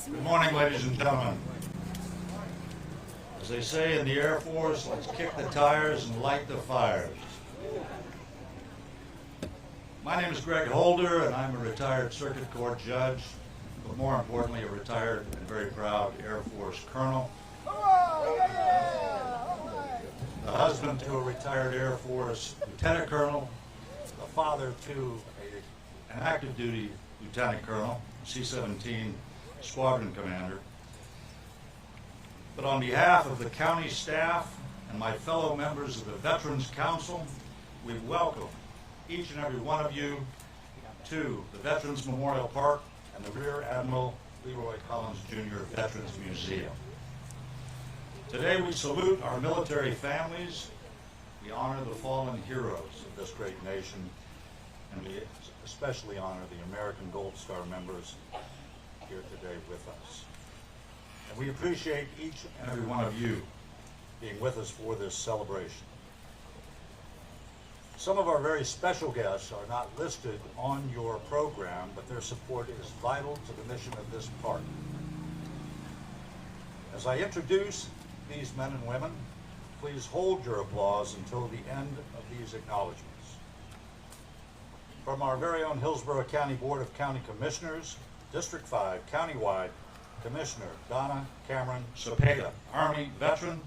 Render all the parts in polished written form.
Good morning, ladies and gentlemen. As they say in the Air Force, let's kick the tires and light the fires. My name is Greg Holder, and I'm a retired circuit court judge, but more importantly, a retired and very proud Air Force colonel. The husband to a retired Air Force lieutenant colonel, the father to an active duty lieutenant colonel, C-17 squadron commander. But on behalf of the county staff and my fellow members of the Veterans Council, we welcome each and every one of you to the Veterans Memorial Park and the Rear Admiral Leroy Collins Jr. Veterans Museum. Today we salute our military families, we honor the fallen heroes of this great nation, and we especially honor the American Gold Star members here today with us. And we appreciate each and every one of you being with us for this celebration. Some of our very special guests are not listed on your program, but their support is vital to the mission of this park. As I introduce these men and women, please hold your applause until the end of these acknowledgments. From our very own Hillsborough County Board of County Commissioners, District 5, countywide, Commissioner Donna Cameron Cepeda, Army veteran,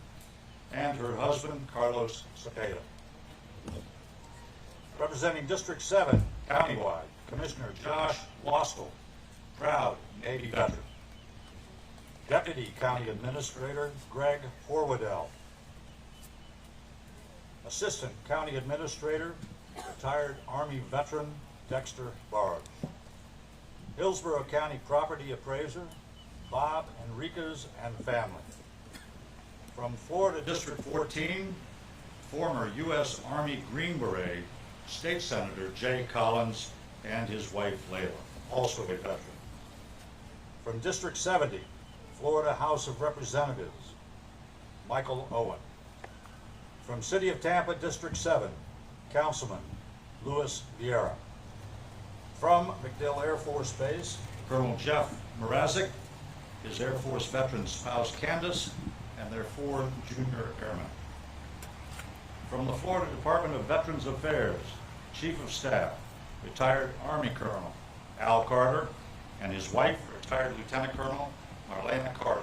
and her husband, Carlos Cepeda. Representing District 7, countywide, Commissioner Josh Lostel, proud Navy veteran. Deputy County Administrator Greg Horwadell. Assistant County Administrator, retired Army veteran Dexter Barge. Hillsborough County Property Appraiser Bob Enriquez and family. From Florida District 14, former U.S. Army Green Beret State Senator Jay Collins and his wife Layla, also a veteran. From District 70, Florida House of Representatives Michael Owen. From City of Tampa District 7, Councilman Louis Vieira. From MacDill Air Force Base, Colonel Jeff Mrazek, his Air Force veteran spouse Candace, and their 4 junior airmen. From the Florida Department of Veterans Affairs, Chief of Staff, retired Army Colonel Al Carter, and his wife, retired Lieutenant Colonel Marlena Carter.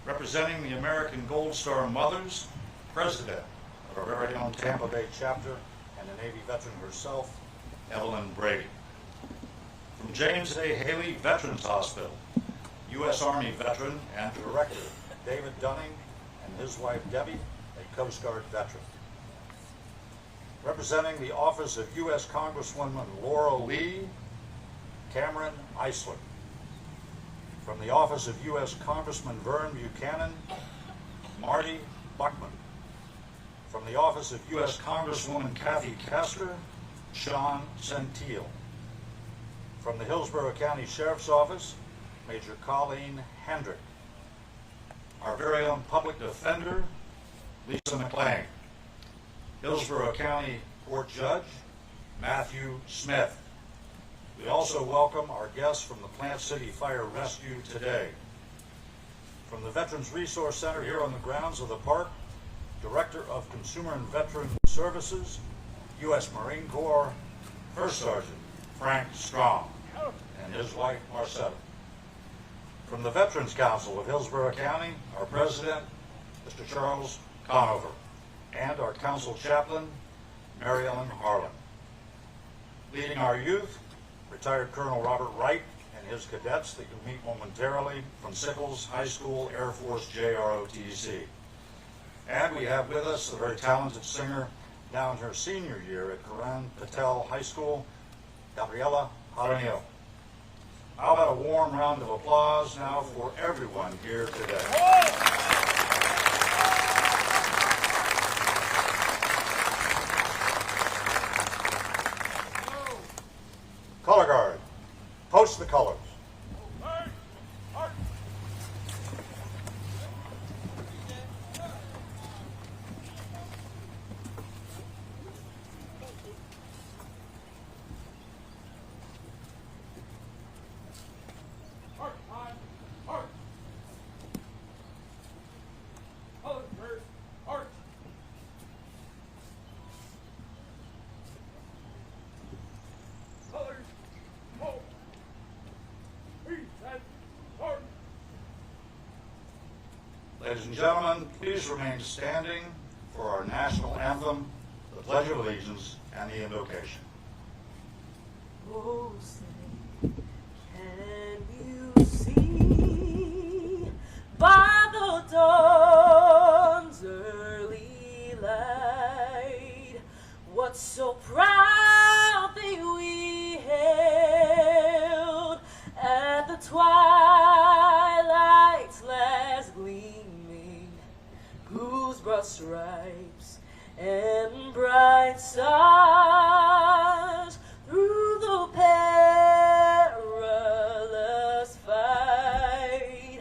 Representing the American Gold Star Mothers, President of our very own Tampa Bay chapter, and a Navy veteran herself, Evelyn Brady. From James A. Haley Veterans Hospital, U.S. Army veteran and Director David Dunning and his wife Debbie, a Coast Guard veteran. Representing the office of U.S. Congresswoman Laura Lee, Cameron Eisler. From the office of U.S. Congressman Vern Buchanan, Marty Buckman. From the office of U.S. Congresswoman Kathy Castor, Sean Centile. From the Hillsborough County Sheriff's Office, Major Colleen Hendrick. Our very own public defender, Lisa McLean. Hillsborough County Court Judge, Matthew Smith. We also welcome our guests from the Plant City Fire Rescue today. From the Veterans Resource Center here on the grounds of the park, Director of Consumer and Veteran Services, U.S. Marine Corps First Sergeant Frank Strong and his wife Marcetta. From the Veterans Council of Hillsborough County, our President, Mr. Charles Conover, and our Council Chaplain, Mary Ellen Harlan. Leading our youth, retired Colonel Robert Wright and his cadets that you'll meet momentarily from Sickles High School Air Force JROTC. And we have with us the very talented singer now in her senior year at Karan Patel High School, Gabriela Jaramillo. How about a warm round of applause now for everyone here today. Color guard, post the colors. Ladies and gentlemen, please remain standing for our national anthem, the Pledge of Allegiance, and the invocation. Oh, say, can you see by the dawn's early light what so proudly we hailed at the twilight's last gleaming, whose broad stripes and bright stars through the perilous fight,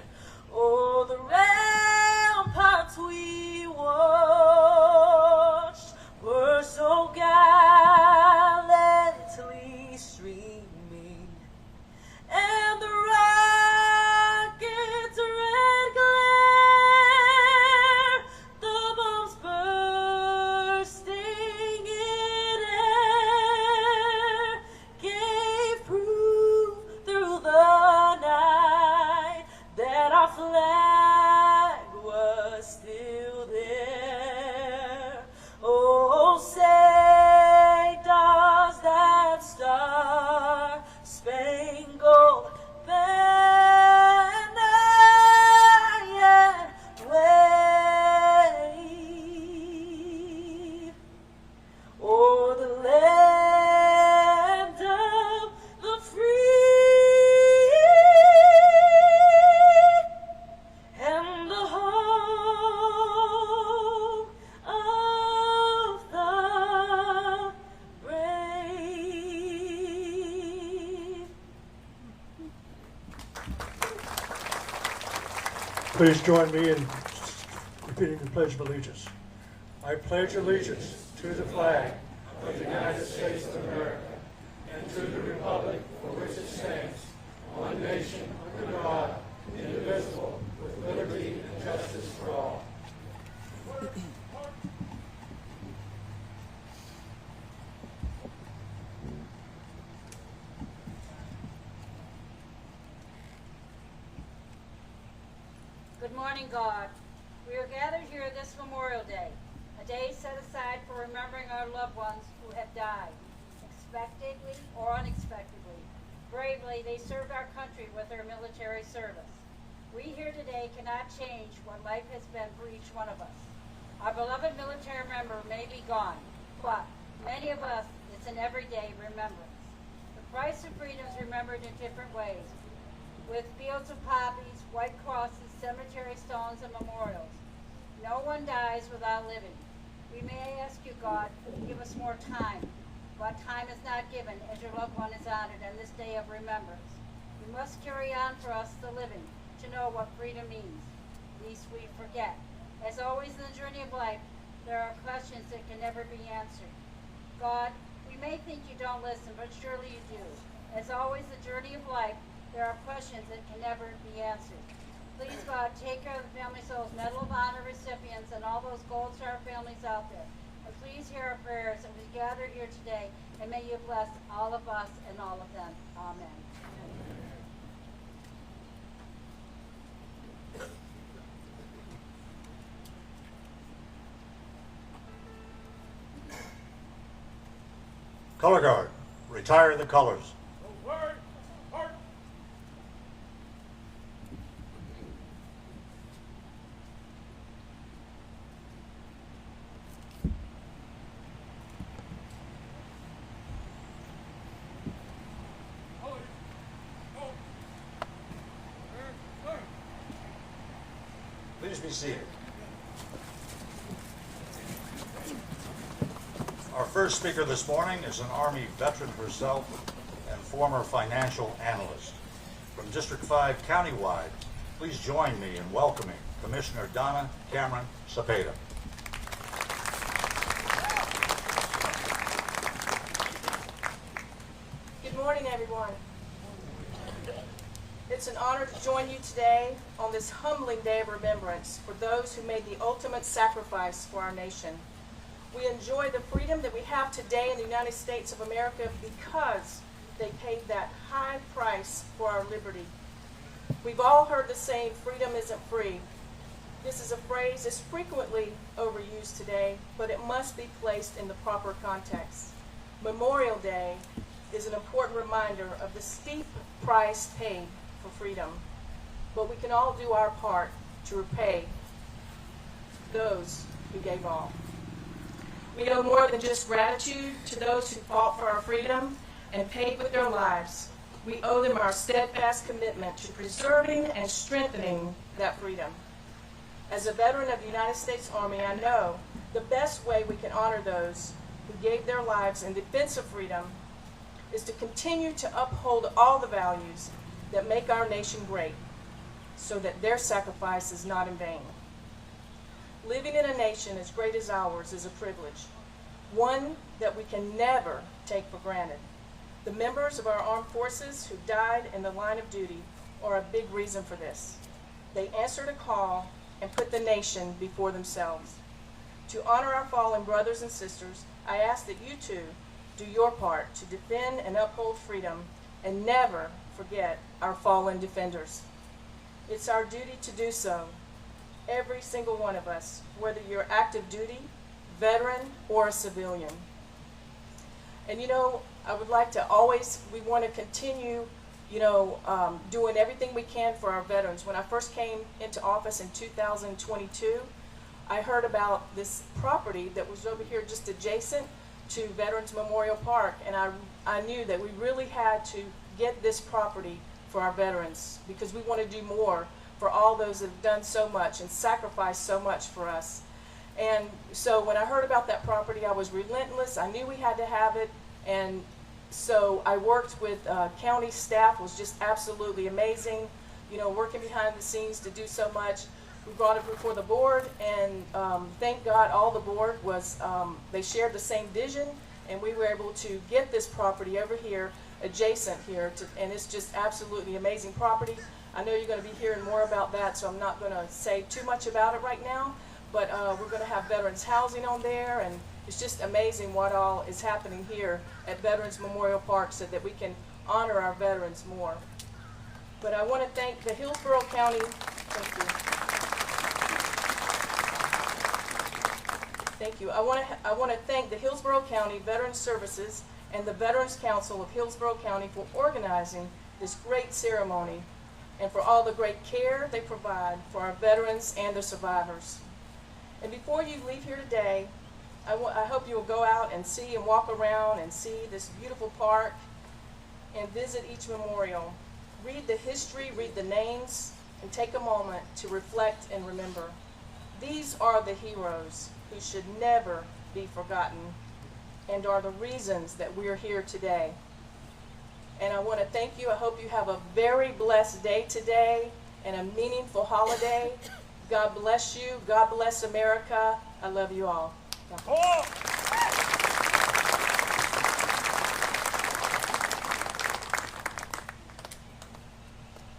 o'er the ramparts we watched were so gallantly streaming, and the rocket's red glare, the bombs bursting in air, gave proof through the night that our flag was still there. Oh, say does that star-spangled banner yet wave o'er the land of the free and the home of the brave. Please join me in repeating the Pledge of Allegiance. I pledge allegiance to the flag of the United States of America and to the republic for which it stands, one nation under God, indivisible, with liberty and justice for all. Good morning, God. We are gathered here this Memorial Day, a day set aside for remembering our loved ones who have died, expectedly or unexpectedly. Bravely, they served our country with their military service. We here today cannot change what life has been for each one of us. Our beloved military member may be gone, but many of us, it's an everyday remembrance. The price of freedom is remembered in different ways, with fields of poppies, white crosses, cemetery stones, and memorials. No one dies without living. We may ask you, God, give us more time, but time is not given as your loved one is honored on this day of remembrance. You must carry on for us, the living, to know what freedom means, lest we forget. As always in the journey of life, there are questions that can never be answered. God, we may think you don't listen, but surely you do. As always, the journey of life, there are questions that can never be answered. Please, God, take care of the Family Souls Medal of Honor recipients and all those Gold Star families out there. And please hear our prayers as we gather here today, and may you bless all of us and all of them. Amen. Color guard, retire the colors. Please be seated. Our first speaker this morning is an Army veteran herself and former financial analyst. From District 5 countywide, please join me in welcoming Commissioner Donna Cameron Cepeda. Good morning, everyone. It's an honor to join you today on this humbling day of remembrance for those who made the ultimate sacrifice for our nation. We enjoy the freedom that we have today in the United States of America because they paid that high price for our liberty. We've all heard the saying, freedom isn't free. This is a phrase that's frequently overused today, but it must be placed in the proper context. Memorial Day is an important reminder of the steep price paid for freedom, but we can all do our part to repay those who gave all. We owe more than just gratitude to those who fought for our freedom and paid with their lives. We owe them our steadfast commitment to preserving and strengthening that freedom. As a veteran of the United States Army, I know the best way we can honor those who gave their lives in defense of freedom is to continue to uphold all the values that make our nation great, so that their sacrifice is not in vain. Living in a nation as great as ours is a privilege, one that we can never take for granted. The members of our armed forces who died in the line of duty are a big reason for this. They answered a call and put the nation before themselves. To honor our fallen brothers and sisters, I ask that you too do your part to defend and uphold freedom and never forget our fallen defenders. It's our duty to do so, every single one of us, whether you're active duty, veteran, or a civilian. And you know, I would like to we want to continue, doing everything we can for our veterans. When I first came into office in 2022, I heard about this property that was over here just adjacent to Veterans Memorial Park, and I knew that we really had to get this property for our veterans because we want to do more for all those that have done so much and sacrificed so much for us. And so when I heard about that property, I was relentless. I knew we had to have it, and so I worked with county staff. Was just absolutely amazing, working behind the scenes to do so much. We brought it before the board, and thank God all the board was, they shared the same vision, and we were able to get this property over here, adjacent here, and it's just absolutely amazing property. I know you're going to be hearing more about that, so I'm not going to say too much about it right now, but we're going to have veterans housing on there, and it's just amazing what all is happening here at Veterans Memorial Park so that we can honor our veterans more. But I want to thank the Hillsborough County, Thank you. I want to thank the Hillsborough County Veterans Services and the Veterans Council of Hillsborough County for organizing this great ceremony and for all the great care they provide for our veterans and their survivors. And before you leave here today, I hope you will go out and see and walk around and see this beautiful park and visit each memorial. Read the history, read the names, and take a moment to reflect and remember. These are the heroes who should never be forgotten and are the reasons that we are here today. And I want to thank you. I hope you have a very blessed day today and a meaningful holiday. God bless you. God bless America. I love you all.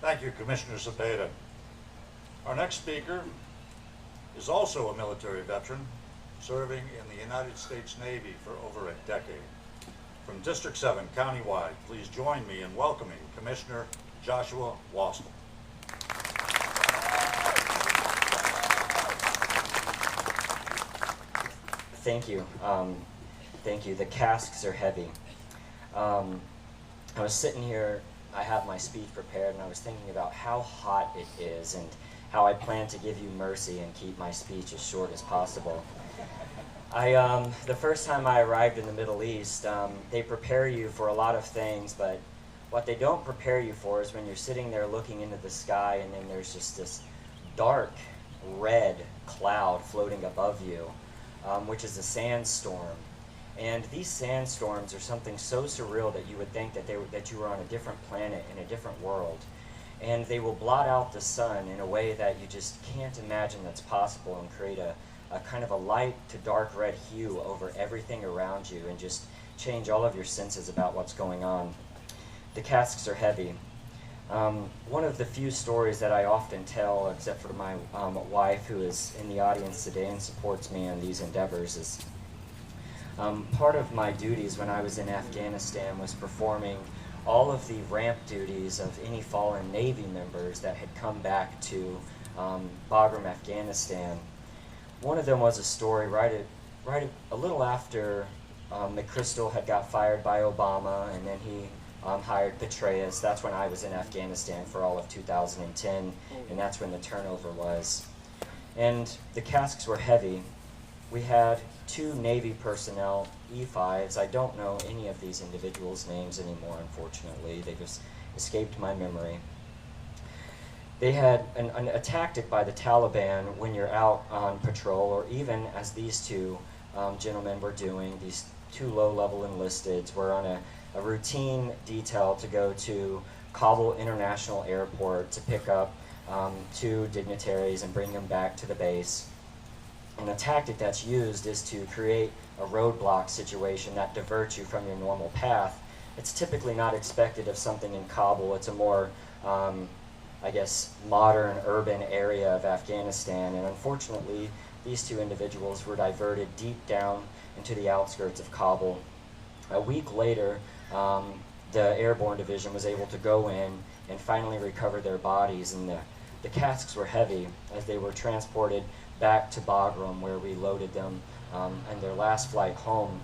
Thank you, Commissioner Cepeda. Our next speaker is also a military veteran, serving in the United States Navy for over a decade. From District 7, countywide, please join me in welcoming Commissioner Joshua Wastel. Thank you. Thank you. The casks are heavy. I was sitting here, I have my speech prepared, and I was thinking about how hot it is and how I plan to give you mercy and keep my speech as short as possible. The first time I arrived in the Middle East, they prepare you for a lot of things, but what they don't prepare you for is when you're sitting there looking into the sky and then there's just this dark red cloud floating above you, which is a sandstorm. And these sandstorms are something so surreal that you would think that you were on a different planet in a different world. And they will blot out the sun in a way that you just can't imagine that's possible and create a kind of a light to dark red hue over everything around you and just change all of your senses about what's going on. The casks are heavy. One of the few stories that I often tell, except for my wife who is in the audience today and supports me in these endeavors, is part of my duties when I was in Afghanistan was performing all of the ramp duties of any fallen Navy members that had come back to Bagram, Afghanistan. One of them was a story a little after McChrystal had got fired by Obama, and then he hired Petraeus. That's when I was in Afghanistan for all of 2010, and that's when the turnover was. And the casks were heavy. We had 2 Navy personnel, E5s. I don't know any of these individuals' names anymore, unfortunately. They just escaped my memory. They had a tactic by the Taliban when you're out on patrol, or even as these 2 gentlemen were doing, these 2 low-level enlisteds were on a routine detail to go to Kabul International Airport to pick up 2 dignitaries and bring them back to the base. And the tactic that's used is to create a roadblock situation that diverts you from your normal path. It's typically not expected of something in Kabul. It's a more, I guess, modern urban area of Afghanistan. And unfortunately, these 2 individuals were diverted deep down into the outskirts of Kabul. A week later, the Airborne Division was able to go in and finally recover their bodies, and the casks were heavy as they were transported back to Bagram, where we loaded them on their last flight home.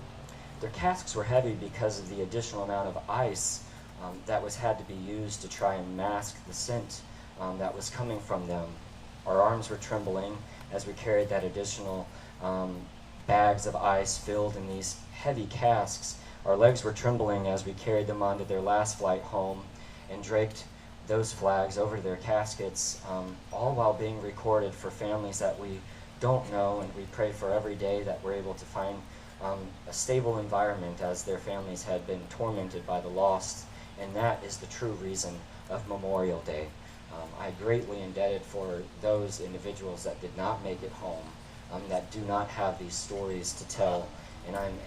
Their casks were heavy because of the additional amount of ice that had to be used to try and mask the scent that was coming from them. Our arms were trembling as we carried that additional bags of ice filled in these heavy casks. Our legs were trembling as we carried them onto their last flight home and draped those flags over their caskets, all while being recorded for families that we don't know, and we pray for every day that we're able to find a stable environment, as their families had been tormented by the loss. And that is the true reason of Memorial Day. I'm greatly indebted for those individuals that did not make it home, that do not have these stories to tell, and I'm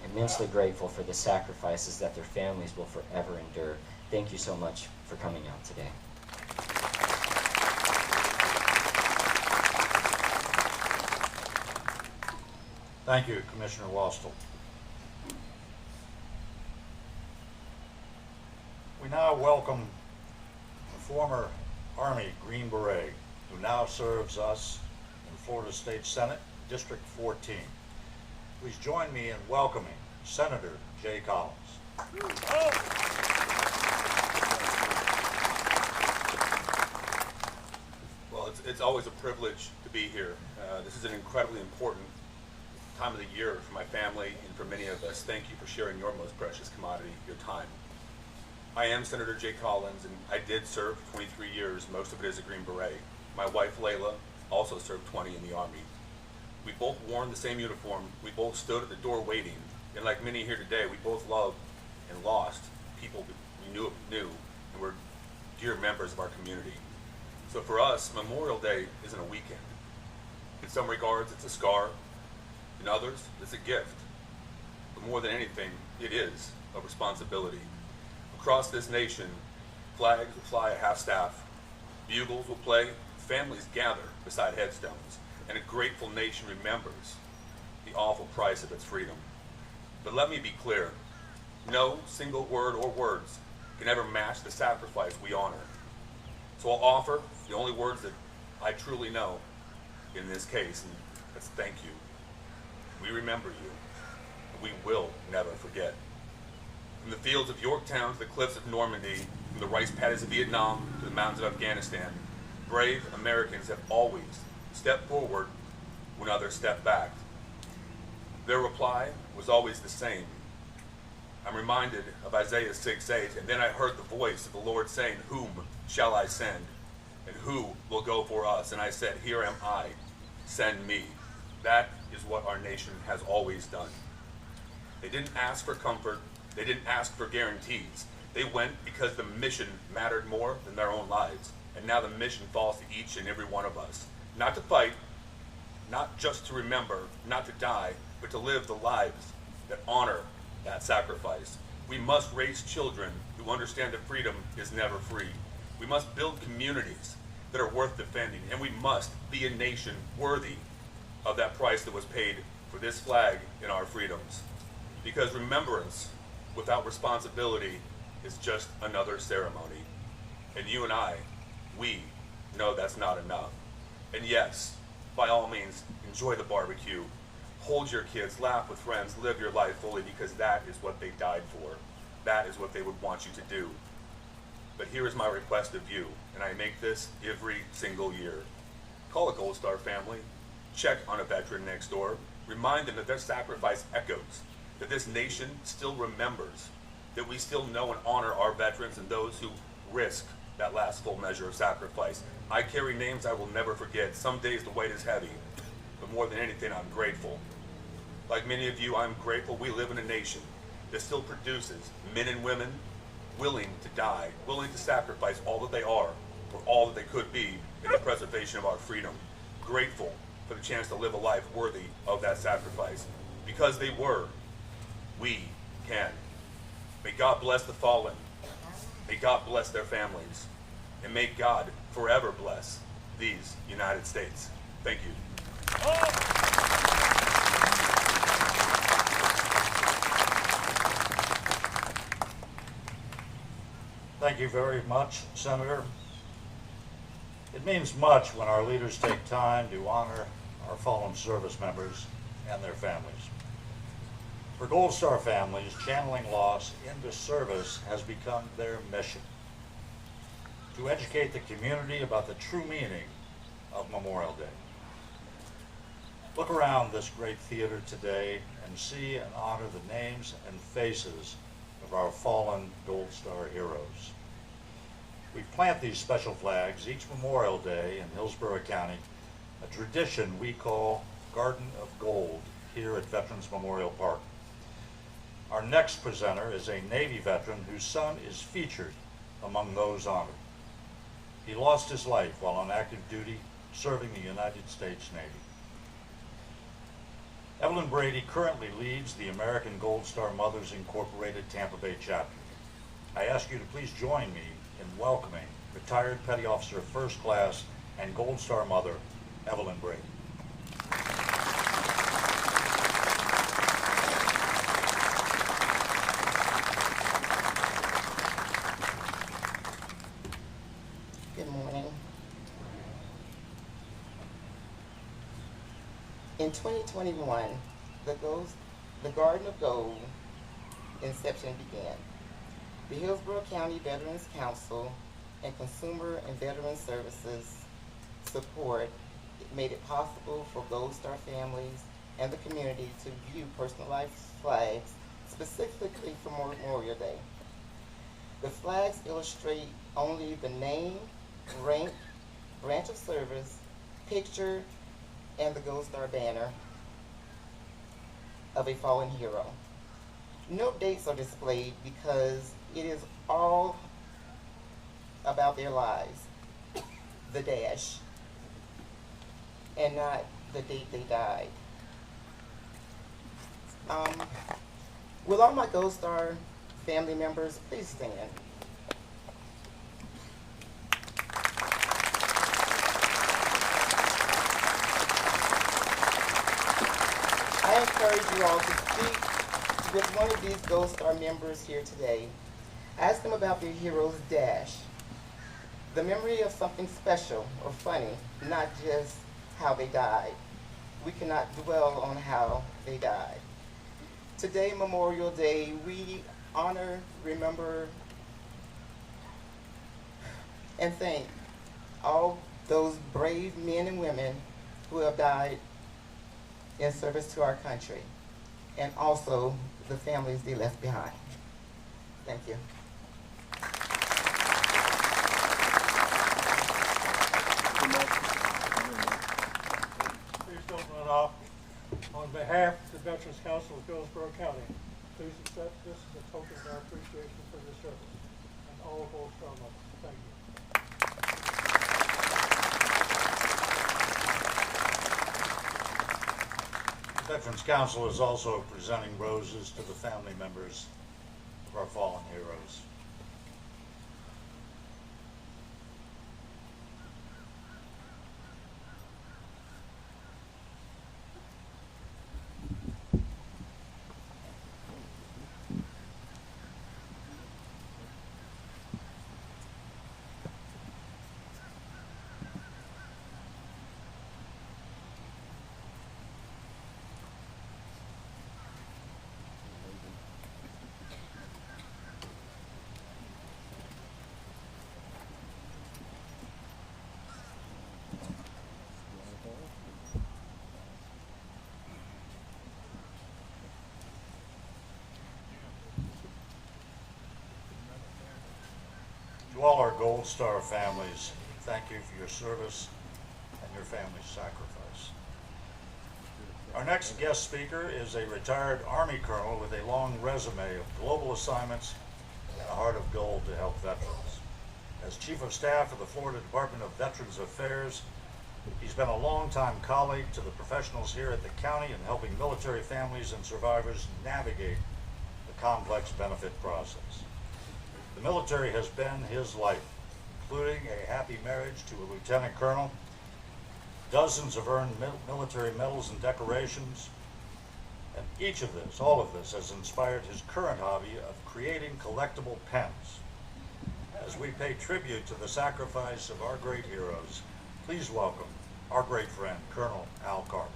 immensely grateful for the sacrifices that their families will forever endure. Thank you so much for coming out today. Thank you, Commissioner Wastel. We now welcome the former Army Green Beret, who now serves us in Florida State Senate, District 14. Please join me in welcoming Senator Jay Collins. Well, it's always a privilege to be here. This is an incredibly important time of the year for my family and for many of us. Thank you for sharing your most precious commodity, your time. I am Senator Jay Collins, and I did serve 23 years, most of it as a Green Beret. My wife, Layla, also served 20 in the Army. We both worn the same uniform. We both stood at the door waiting. And like many here today, we both loved and lost people we knew and were dear members of our community. So for us, Memorial Day isn't a weekend. In some regards, it's a scar. In others, it's a gift. But more than anything, it is a responsibility. Across this nation, flags will fly at half-staff, bugles will play, families gather beside headstones, and a grateful nation remembers the awful price of its freedom. But let me be clear, no single word or words can ever match the sacrifice we honor. So I'll offer the only words that I truly know in this case, and that's thank you. We remember you, and we will never forget. From the fields of Yorktown to the cliffs of Normandy, from the rice paddies of Vietnam to the mountains of Afghanistan, brave Americans have always stepped forward when others stepped back. Their reply was always the same. I'm reminded of Isaiah 6:8, and then I heard the voice of the Lord saying, "Whom shall I send? And who will go for us?" And I said, "Here am I, send me." That is what our nation has always done. They didn't ask for comfort. They didn't ask for guarantees. They went because the mission mattered more than their own lives. And now the mission falls to each and every one of us. Not to fight, not just to remember, not to die, but to live the lives that honor that sacrifice. We must raise children who understand that freedom is never free. We must build communities that are worth defending, and we must be a nation worthy of that price that was paid for this flag and our freedoms. Because remembrance without responsibility is just another ceremony. And you and I, we know that's not enough. And yes, by all means, enjoy the barbecue. Hold your kids, laugh with friends, live your life fully, because that is what they died for. That is what they would want you to do. But here is my request of you, and I make this every single year. Call a Gold Star family, check on a veteran next door, remind them that their sacrifice echoes, that this nation still remembers, that we still know and honor our veterans and those who risk that last full measure of sacrifice. I carry names I will never forget. Some days the weight is heavy, but more than anything, I'm grateful. Like many of you, I'm grateful we live in a nation that still produces men and women willing to die, willing to sacrifice all that they are for all that they could be in the preservation of our freedom. Grateful for the chance to live a life worthy of that sacrifice. Because they were, we can. May God bless the fallen. May God bless their families. And may God forever bless these United States. Thank you. Thank you very much, Senator. It means much when our leaders take time to honor our fallen service members and their families. For Gold Star families, channeling loss into service has become their mission. To educate the community about the true meaning of Memorial Day. Look around this great theater today and see and honor the names and faces of our fallen Gold Star heroes. We plant these special flags each Memorial Day in Hillsborough County, a tradition we call Garden of Gold here at Veterans Memorial Park. Our next presenter is a Navy veteran whose son is featured among those honored. He lost his life while on active duty serving the United States Navy. Evelyn Brady currently leads the American Gold Star Mothers Incorporated Tampa Bay chapter. I ask you to please join me in welcoming retired Petty Officer First Class and Gold Star Mother, Evelyn Brady. Good morning. In 2021, the Garden of Gold inception began. The Hillsborough County Veterans Council and Consumer and Veteran Services support made it possible for Gold Star families and the community to view personalized flags specifically for Memorial Day. The flags illustrate only the name, rank, branch of service, picture, and the Gold Star banner of a fallen hero. No dates are displayed because it is all about their lives, the dash, and not the date they died. Will all my Gold Star family members please stand? I encourage you all to speak with one of these Gold Star members here today. Ask them about their hero's dash, the memory of something special or funny, not just how they died. We cannot dwell on how they died. Today, Memorial Day, we honor, remember, and thank all those brave men and women who have died in service to our country, and also the families they left behind. Thank you. Please don't run off. On behalf of the Veterans Council of Hillsborough County, please accept this as a token of our appreciation for your service and all Gold Star mothers. Thank you. The Veterans Council is also presenting roses to the family members of our fallen heroes. To all our Gold Star families, thank you for your service and your family's sacrifice. Our next guest speaker is a retired Army colonel with a long resume of global assignments and a heart of gold to help veterans. As Chief of Staff of the Florida Department of Veterans Affairs, he's been a longtime colleague to the professionals here at the county in helping military families and survivors navigate the complex benefit process. The military has been his life, including a happy marriage to a lieutenant colonel, dozens of earned military medals and decorations, and each of this, all of this, has inspired his current hobby of creating collectible pens. As we pay tribute to the sacrifice of our great heroes, please welcome our great friend, Colonel Al Carter.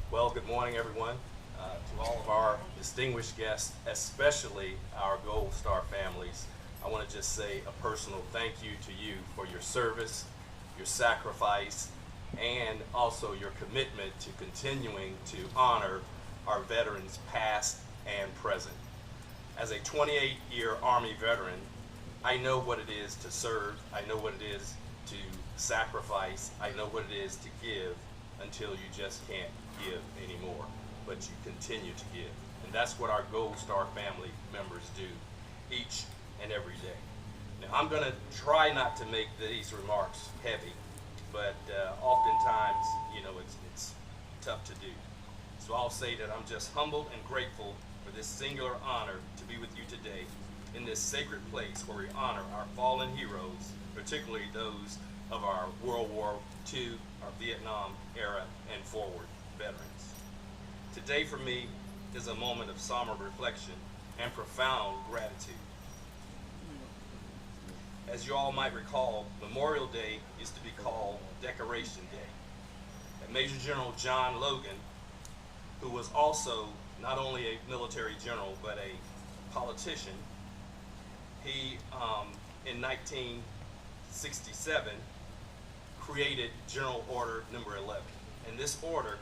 Well, good morning, everyone. To all of our distinguished guests, especially our Gold Star families, I want to just say a personal thank you to you for your service, your sacrifice, and also your commitment to continuing to honor our veterans past and present. As a 28-year Army veteran, I know what it is to serve, I know what it is to sacrifice, I know what it is to give until you just can't give anymore, but you continue to give. And that's what our Gold Star family members do each and every day. Now, I'm going to try not to make these remarks heavy, but oftentimes, you know, it's tough to do. So I'll say that I'm just humbled and grateful for this singular honor to be with you today in this sacred place where we honor our fallen heroes, particularly those of our World War II, our Vietnam era, and forward veterans. Today for me is a moment of somber reflection and profound gratitude. As you all might recall, Memorial Day used to be called Decoration Day. And Major General John Logan, who was also not only a military general but a politician, he in 1967 created General Order Number 11. And this order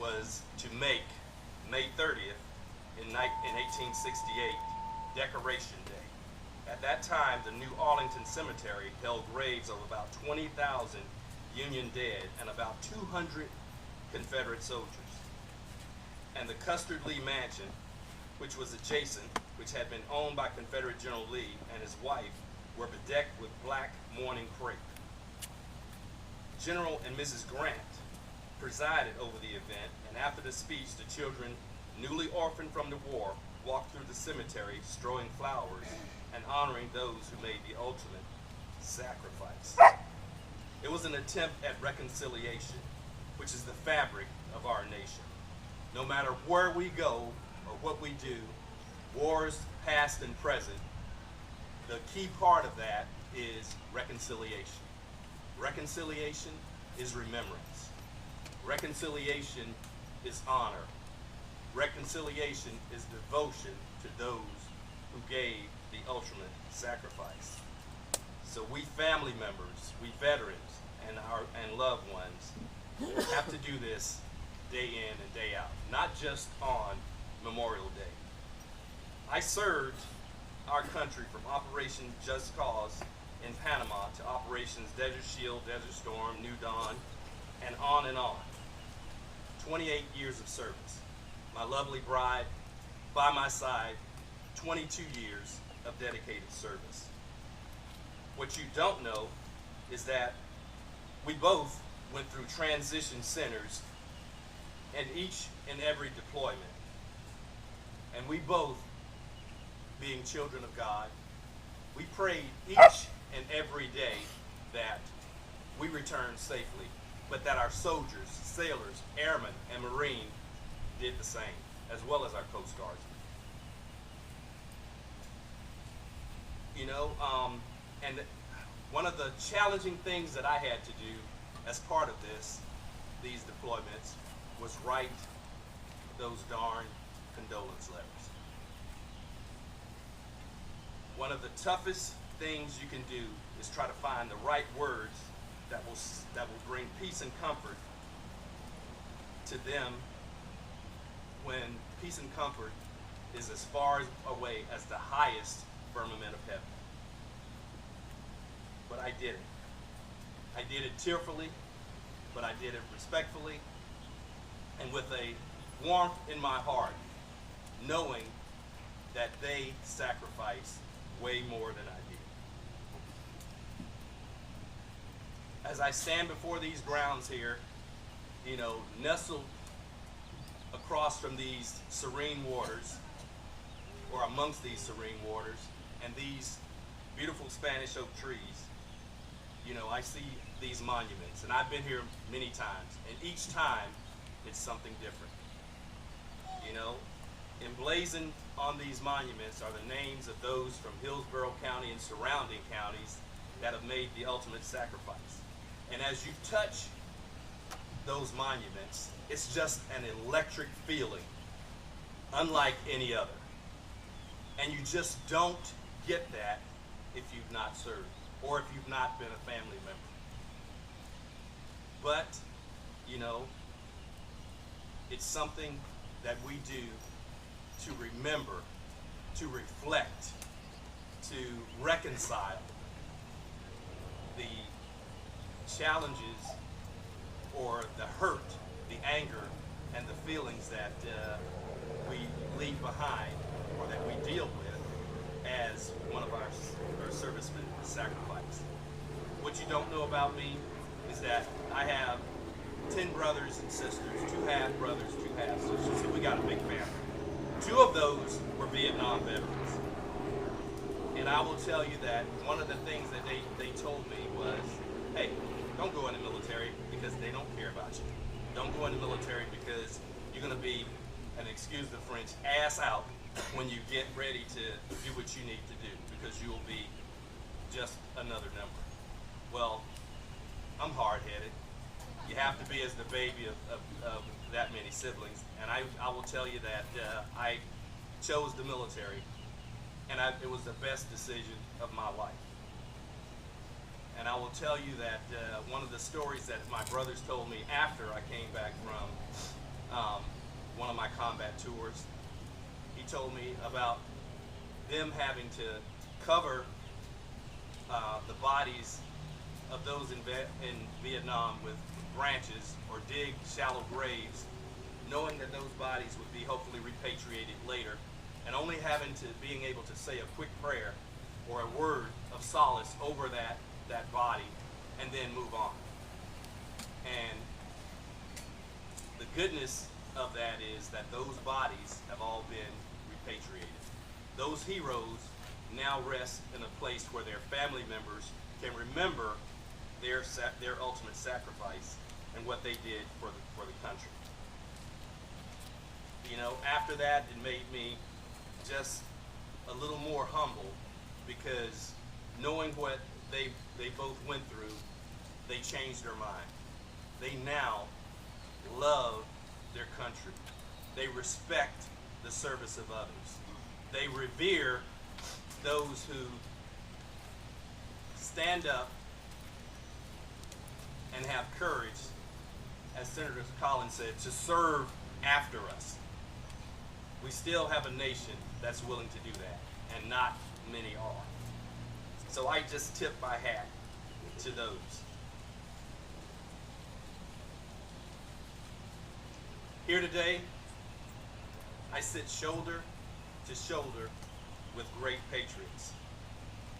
was to make May 30th in 1868 Decoration Day. At that time, the New Arlington Cemetery held graves of about 20,000 Union dead and about 200 Confederate soldiers. And the Custer Lee Mansion, which was adjacent, which had been owned by Confederate General Lee and his wife, were bedecked with black mourning crepe. General and Mrs. Grant presided over the event, and after the speech, the children, newly orphaned from the war, walked through the cemetery, strewing flowers and honoring those who made the ultimate sacrifice. It was an attempt at reconciliation, which is the fabric of our nation. No matter where we go or what we do, wars past and present, the key part of that is reconciliation. Reconciliation is remembrance. Reconciliation is honor. Reconciliation is devotion to those who gave the ultimate sacrifice. So we family members, we veterans, and loved ones have to do this day in and day out, not just on Memorial Day. I served our country from Operation Just Cause in Panama to Operations Desert Shield, Desert Storm, New Dawn, and on and on. 28 years of service. My lovely bride by my side, 22 years of dedicated service. What you don't know is that we both went through transition centers in each and every deployment. And we both, being children of God, we prayed each and every day that we return safely, but that our soldiers, sailors, airmen, and Marine did the same, as well as our Coast Guardsmen. You know, and one of the challenging things that I had to do as part of these deployments, was write those darn condolence letters. One of the toughest things you can do is try to find the right words that will bring peace and comfort to them when peace and comfort is as far away as the highest firmament of heaven. But I did it. I did it tearfully, but I did it respectfully and with a warmth in my heart, knowing that they sacrificed way more than I did. As I stand before these grounds here, nestled across from these serene waters, or amongst these serene waters, and these beautiful Spanish oak trees, I see these monuments, and I've been here many times, and each time it's something different. Emblazoned on these monuments are the names of those from Hillsborough County and surrounding counties that have made the ultimate sacrifice. And as you touch those monuments, it's just an electric feeling, unlike any other. And you just don't get that if you've not served, or if you've not been a family member. But, it's something that we do to remember, to reflect, to reconcile the challenges or the hurt, the anger, and the feelings that we leave behind or that we deal with as one of our servicemen sacrificed. What you don't know about me is that I have 10 brothers and sisters, 2 half-brothers, 2 half-sisters, so we got a big family. 2 of those were Vietnam veterans. And I will tell you that one of the things that they told me was, hey, don't go in the military because they don't care about you. Don't go in the military because you're going to be, and excuse the French, ass out when you get ready to do what you need to do, because you will be just another number. Well, I'm hard-headed. You have to be as the baby of that many siblings. And I will tell you that I chose the military, and it was the best decision of my life. And I will tell you that one of the stories that my brothers told me after I came back from one of my combat tours, he told me about them having to cover the bodies of those in Vietnam with branches or dig shallow graves, knowing that those bodies would be hopefully repatriated later, and only being able to say a quick prayer or a word of solace over that body and then move on. And the goodness of that is that those bodies have all been repatriated. Those heroes now rest in a place where their family members can remember their ultimate sacrifice and what they did for the country. After that, it made me just a little more humble, because knowing what they both went through, they changed their mind. They now love their country. They respect the service of others. They revere those who stand up and have courage, as Senator Collins said, to serve after us. We still have a nation that's willing to do that, and not many are. So I just tip my hat to those. Here today, I sit shoulder to shoulder with great patriots.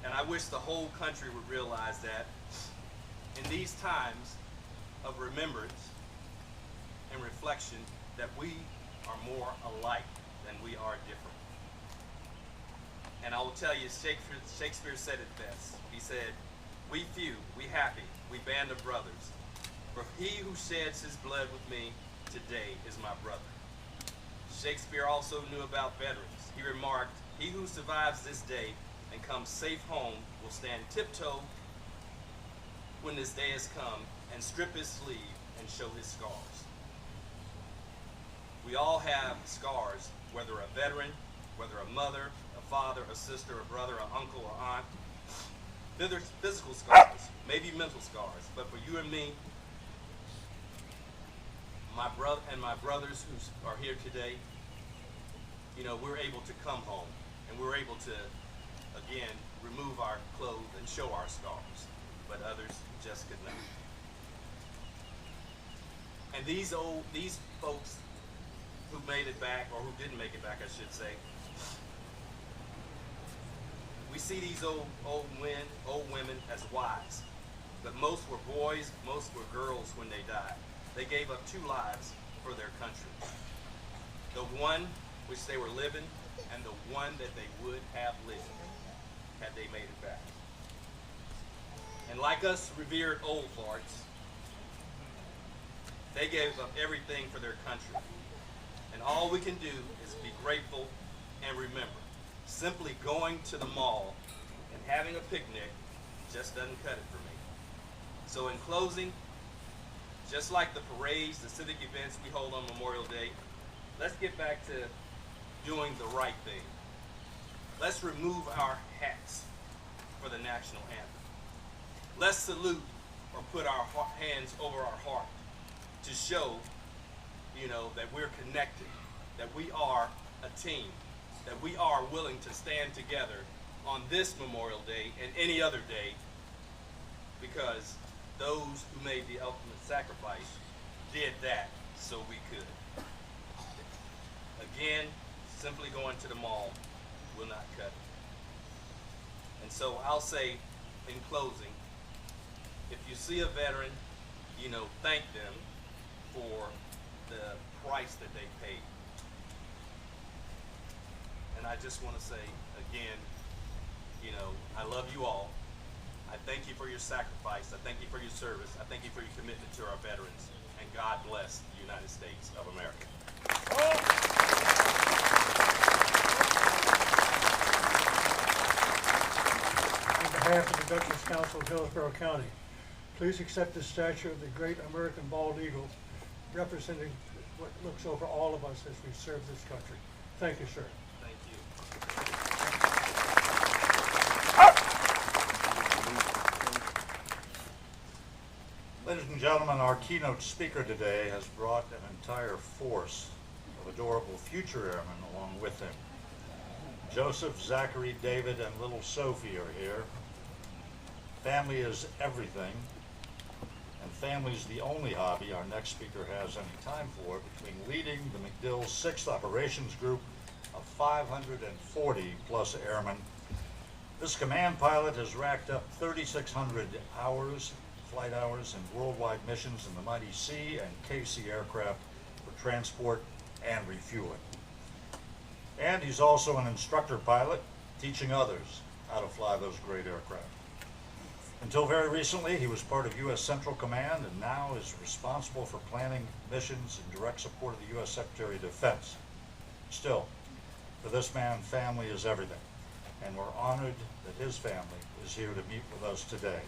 And I wish the whole country would realize that in these times of remembrance and reflection, that we are more alike than we are different. And I will tell you, Shakespeare said it best. He said, "We few, we happy, we band of brothers. For he who sheds his blood with me today is my brother." Shakespeare also knew about veterans. He remarked, "He who survives this day and comes safe home will stand tiptoe when this day has come and strip his sleeve and show his scars." We all have scars, whether a veteran, whether a mother, a father, a sister, a brother, an uncle, or aunt. Physical scars, maybe mental scars, but for you and me, my brothers who are here today, we're able to come home and we're able to, again, remove our clothes and show our scars, but others just could not. And these folks who made it back, or who didn't make it back, I should say, we see these old women as wives, but most were boys, most were girls when they died. They gave up 2 lives for their country. The one which they were living, and the one that they would have lived had they made it back. And like us revered old farts, they gave up everything for their country. And all we can do is be grateful and remember. Simply going to the mall and having a picnic just doesn't cut it for me. So in closing, just like the parades, the civic events we hold on Memorial Day, let's get back to doing the right thing. Let's remove our hats for the national anthem. Let's salute or put our hands over our heart to show, that we're connected, that we are a team, that we are willing to stand together on this Memorial Day and any other day, because those who made the ultimate sacrifice did that so we could. Again, simply going to the mall will not cut it. And so I'll say in closing, if you see a veteran, thank them for the price that they paid. And I just want to say again, I love you all. I thank you for your sacrifice. I thank you for your service. I thank you for your commitment to our veterans. And God bless the United States of America. On behalf of the Veterans Council of Hillsborough County, please accept the statue of the great American bald eagle, representing what looks over all of us as we serve this country. Thank you, sir. Thank you. Ladies and gentlemen, our keynote speaker today has brought an entire force of adorable future airmen along with him. Joseph, Zachary, David, and little Sophie are here. Family is everything, and family's the only hobby our next speaker has any time for between leading the MacDill 6th Operations Group of 540 plus airmen. This command pilot has racked up 3,600 flight hours in worldwide missions in the mighty C and KC aircraft for transport and refueling. And he's also an instructor pilot, teaching others how to fly those great aircraft. Until very recently, he was part of U.S. Central Command and now is responsible for planning missions in direct support of the U.S. Secretary of Defense. Still, for this man, family is everything, and we're honored that his family is here to meet with us today.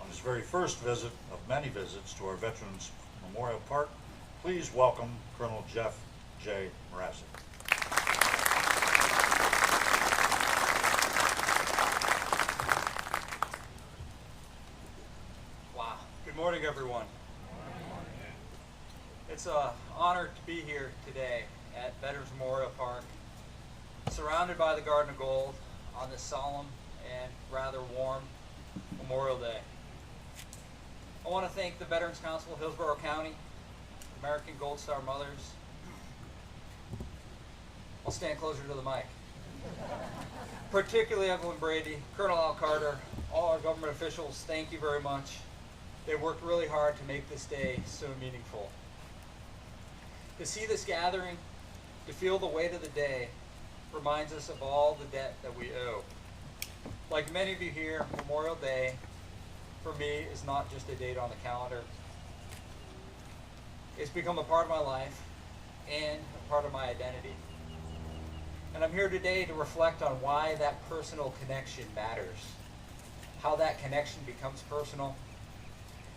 On his very first visit of many visits to our Veterans Memorial Park, please welcome Colonel Jeff J. Mrazek. Wow. Good morning, everyone. It's an honor to be here today at Veterans Memorial Park, surrounded by the Garden of Gold on this solemn and rather warm Memorial Day. I want to thank the Veterans Council of Hillsborough County, American Gold Star Mothers. I'll stand closer to the mic. Particularly Evelyn Brady, Colonel Al Carter, all our government officials, thank you very much. They worked really hard to make this day so meaningful. To see this gathering, to feel the weight of the day, reminds us of all the debt that we owe. Like many of you here, Memorial Day, for me, is not just a date on the calendar. It's become a part of my life and a part of my identity. And I'm here today to reflect on why that personal connection matters, how that connection becomes personal,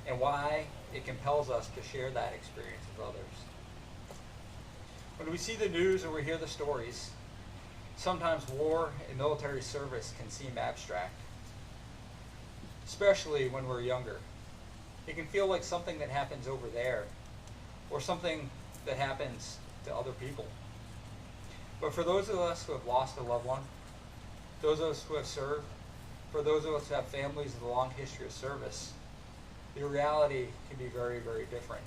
and why it compels us to share that experience with others. When we see the news or we hear the stories, sometimes war and military service can seem abstract, especially when we're younger. It can feel like something that happens over there, or something that happens to other people. But for those of us who have lost a loved one, those of us who have served, for those of us who have families with a long history of service, the reality can be very, very different.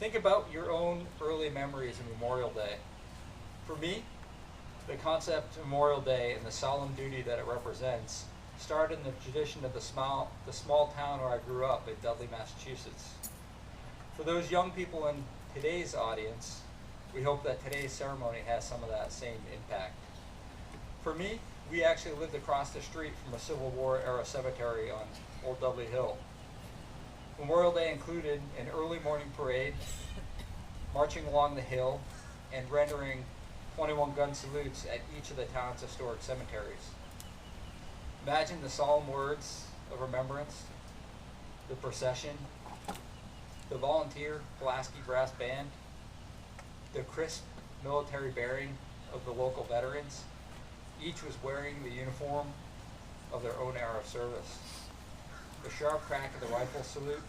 Think about your own early memories of Memorial Day. For me, the concept of Memorial Day and the solemn duty that it represents started in the tradition of the small town where I grew up in Dudley, Massachusetts. For those young people in today's audience, we hope that today's ceremony has some of that same impact. For me, we actually lived across the street from a Civil War era cemetery on Old Dudley Hill. Memorial Day included an early morning parade, marching along the hill, and rendering 21 gun salutes at each of the town's historic cemeteries. Imagine the solemn words of remembrance, the procession, the volunteer Pulaski Brass Band, the crisp military bearing of the local veterans. Each was wearing the uniform of their own era of service. The sharp crack of the rifle salute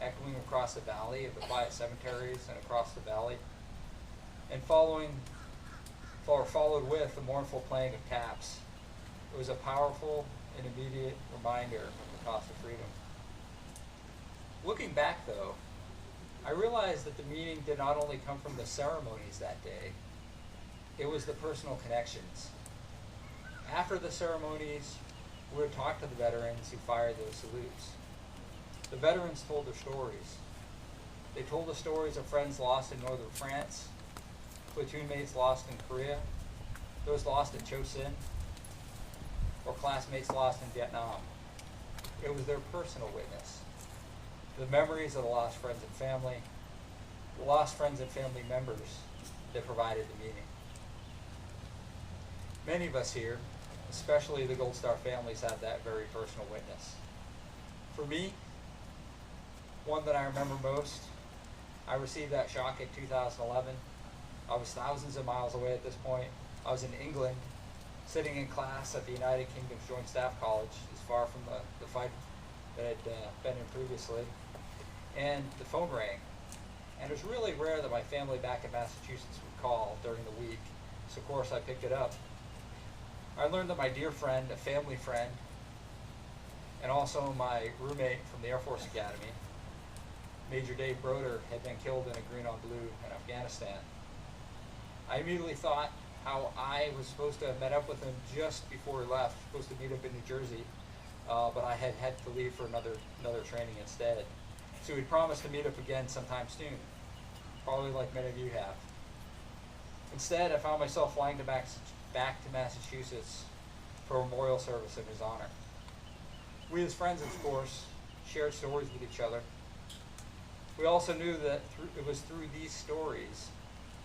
echoing across the valley of the quiet cemeteries and across the valley, and followed with the mournful playing of taps. It was a powerful and immediate reminder of the cost of freedom. Looking back though, I realized that the meaning did not only come from the ceremonies that day, it was the personal connections. After the ceremonies, we would talk to the veterans who fired those salutes. The veterans told their stories. They told the stories of friends lost in northern France, platoon mates lost in Korea, those lost in Chosin, or classmates lost in Vietnam. It was their personal witness. The memories of the lost friends and family, the lost friends and family members that provided the meaning. Many of us here, especially the Gold Star families, have that very personal witness. For me, one that I remember most, I received that shock in 2011. I was thousands of miles away at this point. I was in England, sitting in class at the United Kingdom's Joint Staff College, as far from the fight that I'd been in previously. And the phone rang. And it was really rare that my family back in Massachusetts would call during the week, so of course I picked it up. I learned that my dear friend, a family friend, and also my roommate from the Air Force Academy, Major Dave Broder, had been killed in a green on blue in Afghanistan. I immediately thought how I was supposed to have met up with him just before he left, supposed to meet up in New Jersey, but I had to leave for another training instead. So we promised to meet up again sometime soon, probably like many of you have. Instead, I found myself flying back to Massachusetts for a memorial service in his honor. We as friends, of course, shared stories with each other. We also knew that it was through these stories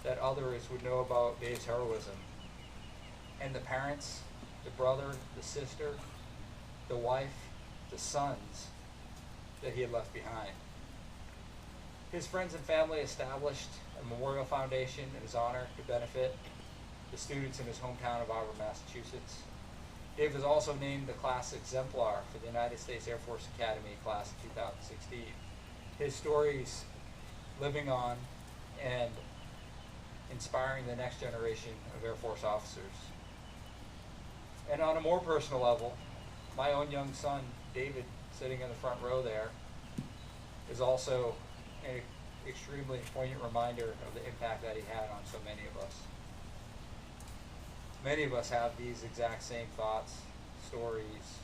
that others would know about Dave's heroism, and the parents, the brother, the sister, the wife, the sons that he had left behind. His friends and family established a memorial foundation in his honor to benefit the students in his hometown of Auburn, Massachusetts. Dave was also named the class exemplar for the United States Air Force Academy class of 2016. His stories living on and inspiring the next generation of Air Force officers. And on a more personal level, my own young son, David, sitting in the front row there, is also an extremely poignant reminder of the impact that he had on so many of us. Many of us have these exact same thoughts, stories,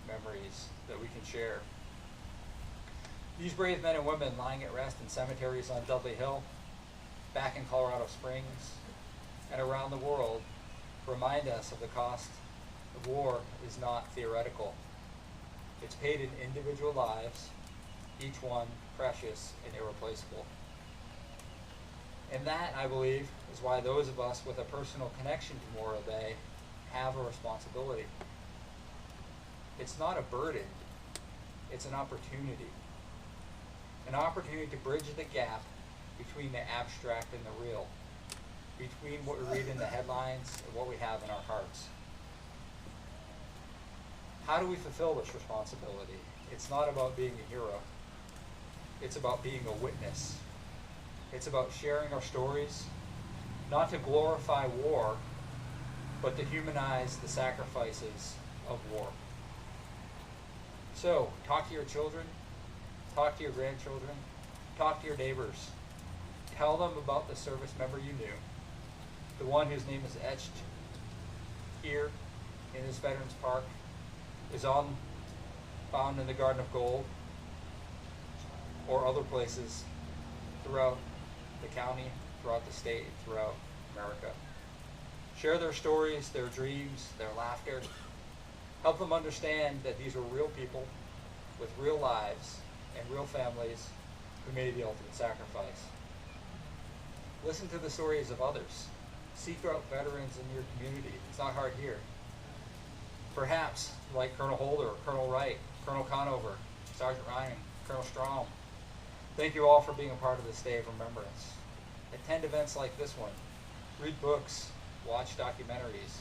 memories that we can share. These brave men and women lying at rest in cemeteries on Dudley Hill, back in Colorado Springs, and around the world remind us of the cost of war is not theoretical. It's paid in individual lives, each one precious and irreplaceable. And that, I believe, is why those of us with a personal connection to Memorial Day have a responsibility. It's not a burden, it's an opportunity. An opportunity to bridge the gap between the abstract and the real, between what we read in the headlines and what we have in our hearts. How do we fulfill this responsibility? It's not about being a hero. It's about being a witness. It's about sharing our stories, not to glorify war, but to humanize the sacrifices of war. So, talk to your children, talk to your grandchildren, talk to your neighbors. Tell them about the service member you knew, the one whose name is etched here in this Veterans Park, is found in the Garden of Gold, or other places throughout the county, throughout the state, throughout America. Share their stories, their dreams, their laughter. Help them understand that these were real people with real lives and real families who made the ultimate sacrifice. Listen to the stories of others. Seek out veterans in your community. It's not hard here. Perhaps, like Colonel Holder, Colonel Wright, Colonel Conover, Sergeant Ryan, Colonel Strom. Thank you all for being a part of this day of remembrance. Attend events like this one. Read books, watch documentaries.